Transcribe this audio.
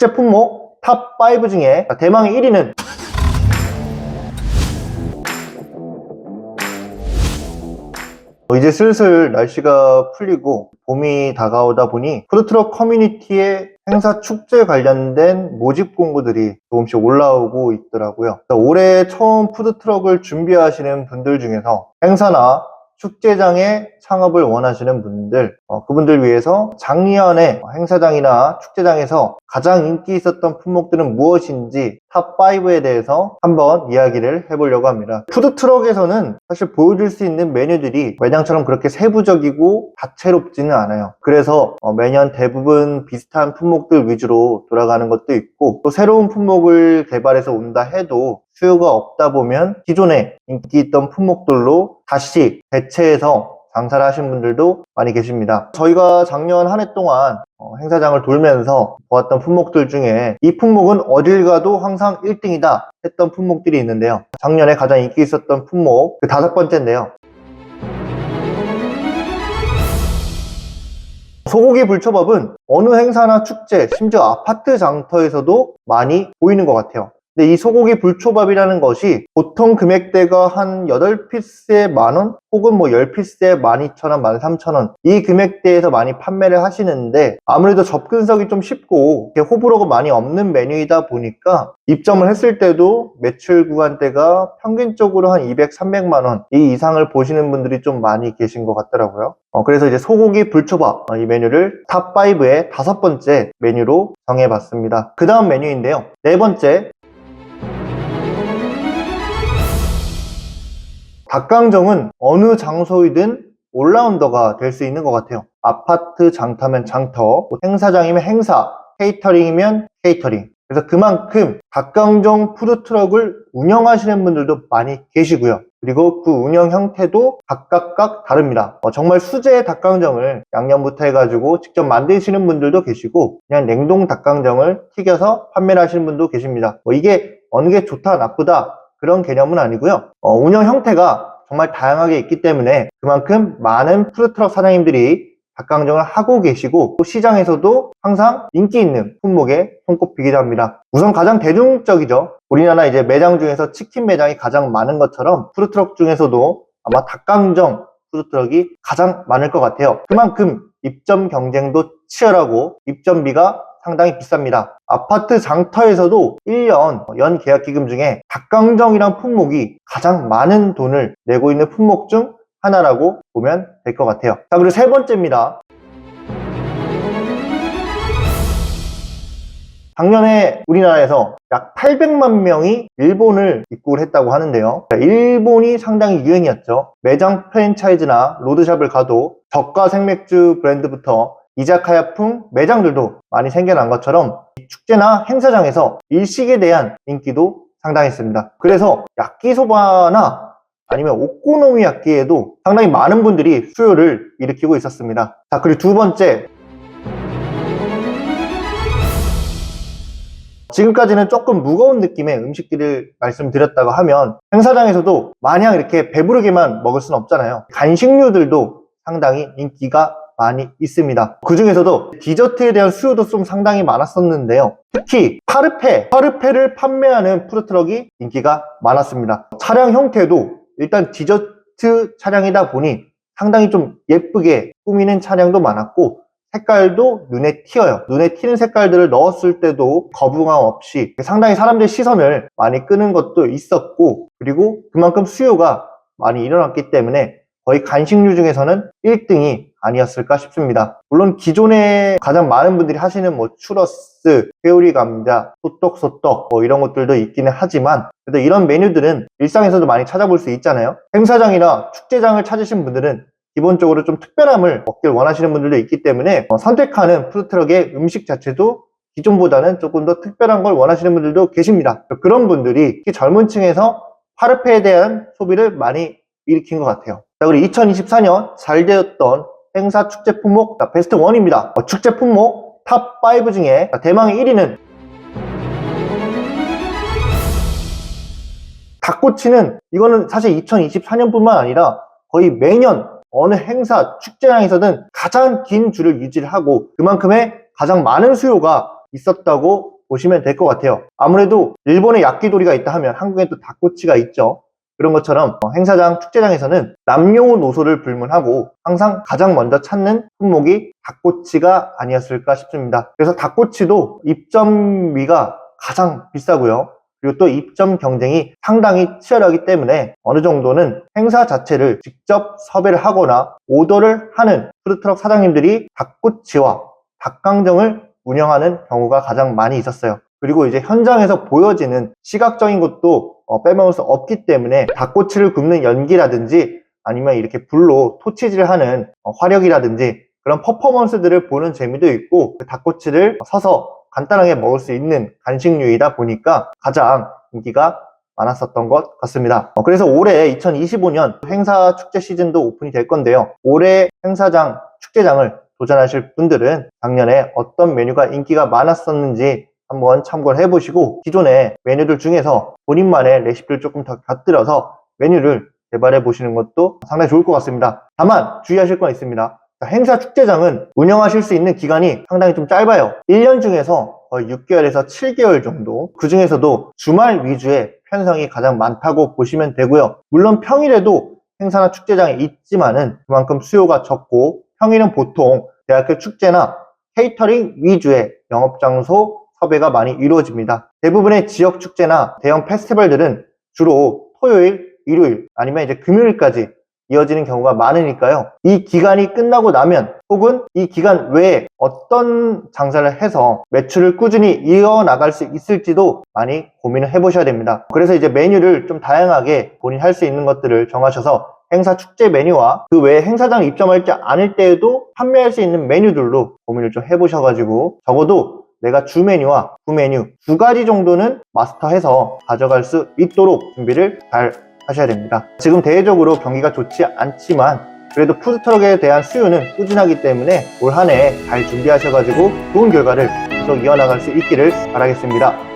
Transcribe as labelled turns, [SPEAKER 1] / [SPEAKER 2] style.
[SPEAKER 1] 축제 품목 탑5 중에 대망의 1위는 이제 슬슬 날씨가 풀리고 봄이 다가오다 보니 푸드트럭 커뮤니티에 행사 축제 관련된 모집 공고들이 조금씩 올라오고 있더라고요. 올해 처음 푸드트럭을 준비하시는 분들 중에서 행사나 축제장에 창업을 원하시는 분들, 그분들 위해서 작년에 행사장이나 축제장에서 가장 인기 있었던 품목들은 무엇인지 탑5에 대해서 한번 이야기를 해보려고 합니다. 푸드트럭에서는 사실 보여줄 수 있는 메뉴들이 매장처럼 그렇게 세부적이고 다채롭지는 않아요. 그래서 매년 대부분 비슷한 품목들 위주로 돌아가는 것도 있고, 또 새로운 품목을 개발해서 온다 해도 수요가 없다 보면 기존에 인기 있던 품목들로 다시 대체해서 장사를 하신 분들도 많이 계십니다. 저희가 작년 한 해 동안 행사장을 돌면서 보았던 품목들 중에 이 품목은 어딜 가도 항상 1등이다 했던 품목들이 있는데요. 작년에 가장 인기 있었던 품목 그 5번째인데요. 소고기 불초밥은 어느 행사나 축제, 심지어 아파트 장터에서도 많이 보이는 것 같아요. 근데 이 소고기 불초밥이라는 것이 보통 금액대가 한 8피스에 만원 혹은 10피스에 12,000원, 13,000원 이 금액대에서 많이 판매를 하시는데, 아무래도 접근성이 좀 쉽고 호불호가 많이 없는 메뉴이다 보니까 입점을 했을 때도 매출 구간대가 평균적으로 한 200, 300만원 이 이상을 보시는 분들이 좀 많이 계신 것 같더라고요. 그래서 이제 소고기 불초밥 이 메뉴를 탑5의 5번째 메뉴로 정해봤습니다. 그 다음 메뉴인데요. 4번째, 닭강정은 어느 장소이든 올라운더가 될 수 있는 것 같아요. 아파트 장터면 장터, 행사장이면 행사, 케이터링이면 케이터링. 그래서 그만큼 닭강정 푸드트럭을 운영하시는 분들도 많이 계시고요. 그리고 그 운영 형태도 각각 다릅니다. 정말 수제 닭강정을 양념부터 해가지고 직접 만드시는 분들도 계시고, 그냥 냉동 닭강정을 튀겨서 판매를 하시는 분도 계십니다. 이게 어느 게 좋다 나쁘다 그런 개념은 아니고요. 운영 형태가 정말 다양하게 있기 때문에 그만큼 많은 푸드트럭 사장님들이 닭강정을 하고 계시고, 또 시장에서도 항상 인기 있는 품목에 손꼽히기도 합니다. 우선 가장 대중적이죠. 우리나라 이제 매장 중에서 치킨 매장이 가장 많은 것처럼 푸드트럭 중에서도 아마 닭강정 푸드트럭이 가장 많을 것 같아요. 그만큼 입점 경쟁도 치열하고 입점비가 상당히 비쌉니다. 아파트 장터에서도 1년 연 계약 기금 중에 닭강정이란 품목이 가장 많은 돈을 내고 있는 품목 중 하나라고 보면 될 것 같아요. 자, 그리고 3번째입니다. 작년에 우리나라에서 약 800만 명이 일본을 입국을 했다고 하는데요. 일본이 상당히 유행이었죠. 매장 프랜차이즈나 로드샵을 가도 저가 생맥주 브랜드부터 이자카야풍 매장들도 많이 생겨난 것처럼 축제나 행사장에서 일식에 대한 인기도 상당했습니다. 그래서 야끼소바나 아니면 오코노미야끼에도 상당히 많은 분들이 수요를 일으키고 있었습니다. 자, 그리고 2번째, 지금까지는 조금 무거운 느낌의 음식들을 말씀드렸다고 하면 행사장에서도 마냥 이렇게 배부르게만 먹을 수는 없잖아요. 간식류들도 상당히 인기가 많이 있습니다. 그 중에서도 디저트에 대한 수요도 좀 상당히 많았었는데요. 특히 파르페를 판매하는 푸드트럭이 인기가 많았습니다. 차량 형태도 일단 디저트 차량이다 보니 상당히 좀 예쁘게 꾸미는 차량도 많았고, 색깔도 눈에 띄어요. 눈에 띄는 색깔들을 넣었을 때도 거부감 없이 상당히 사람들의 시선을 많이 끄는 것도 있었고, 그리고 그만큼 수요가 많이 일어났기 때문에 거의 간식류 중에서는 1등이 아니었을까 싶습니다. 물론 기존에 가장 많은 분들이 하시는 추러스, 회오리 감자, 소떡소떡 이런 것들도 있기는 하지만, 그래도 이런 메뉴들은 일상에서도 많이 찾아볼 수 있잖아요. 행사장이나 축제장을 찾으신 분들은 기본적으로 좀 특별함을 먹길 원하시는 분들도 있기 때문에 선택하는 푸드트럭의 음식 자체도 기존보다는 조금 더 특별한 걸 원하시는 분들도 계십니다. 그런 분들이 특히 젊은 층에서 파르페에 대한 소비를 많이 일으킨 것 같아요. 자, 그리고 2024년 잘 되었던 행사 축제 품목 베스트 1입니다. 축제 품목 탑5 중에 대망의 1위는 닭꼬치는, 이거는 사실 2024년뿐만 아니라 거의 매년 어느 행사, 축제장에서든 가장 긴 줄을 유지를 하고 그만큼의 가장 많은 수요가 있었다고 보시면 될 것 같아요. 아무래도 일본에 야끼도리가 있다 하면 한국에 또 닭꼬치가 있죠. 그런 것처럼 행사장, 축제장에서는 남녀노소를 불문하고 항상 가장 먼저 찾는 품목이 닭꼬치가 아니었을까 싶습니다. 그래서 닭꼬치도 입점비가 가장 비싸고요. 그리고 또 입점 경쟁이 상당히 치열하기 때문에 어느 정도는 행사 자체를 직접 섭외를 하거나 오더를 하는 푸드트럭 사장님들이 닭꼬치와 닭강정을 운영하는 경우가 가장 많이 있었어요. 그리고 이제 현장에서 보여지는 시각적인 것도 빼먹을 수 없기 때문에 닭꼬치를 굽는 연기라든지 아니면 이렇게 불로 토치질하는 화력이라든지 그런 퍼포먼스들을 보는 재미도 있고 그 닭꼬치를 서서 간단하게 먹을 수 있는 간식류이다 보니까 가장 인기가 많았었던 것 같습니다. 그래서 올해 2025년 행사 축제 시즌도 오픈이 될 건데요. 올해 행사장, 축제장을 도전하실 분들은 작년에 어떤 메뉴가 인기가 많았었는지 한번 참고를 해보시고 기존의 메뉴들 중에서 본인만의 레시피를 조금 더 곁들여서 메뉴를 개발해 보시는 것도 상당히 좋을 것 같습니다. 다만 주의하실 건 있습니다. 행사 축제장은 운영하실 수 있는 기간이 상당히 좀 짧아요. 1년 중에서 거의 6개월에서 7개월 정도, 그 중에서도 주말 위주의 편성이 가장 많다고 보시면 되고요. 물론 평일에도 행사나 축제장이 있지만은 그만큼 수요가 적고 평일은 보통 대학교 축제나 케이터링 위주의 영업장소 섭외가 많이 이루어집니다. 대부분의 지역 축제나 대형 페스티벌들은 주로 토요일, 일요일 아니면 이제 금요일까지 이어지는 경우가 많으니까요. 이 기간이 끝나고 나면 혹은 이 기간 외에 어떤 장사를 해서 매출을 꾸준히 이어나갈 수 있을지도 많이 고민을 해보셔야 됩니다. 그래서 이제 메뉴를 좀 다양하게 본인이 할 수 있는 것들을 정하셔서 행사 축제 메뉴와 그 외에 행사장 입점하지 않을 때에도 판매할 수 있는 메뉴들로 고민을 좀 해보셔가지고 적어도 내가 주 메뉴와 부메뉴 두 가지 정도는 마스터해서 가져갈 수 있도록 준비를 잘 하셔야 됩니다. 지금 대외적으로 경기가 좋지 않지만 그래도 푸드트럭에 대한 수요는 꾸준하기 때문에 올 한 해 잘 준비하셔가지고 좋은 결과를 계속 이어나갈 수 있기를 바라겠습니다.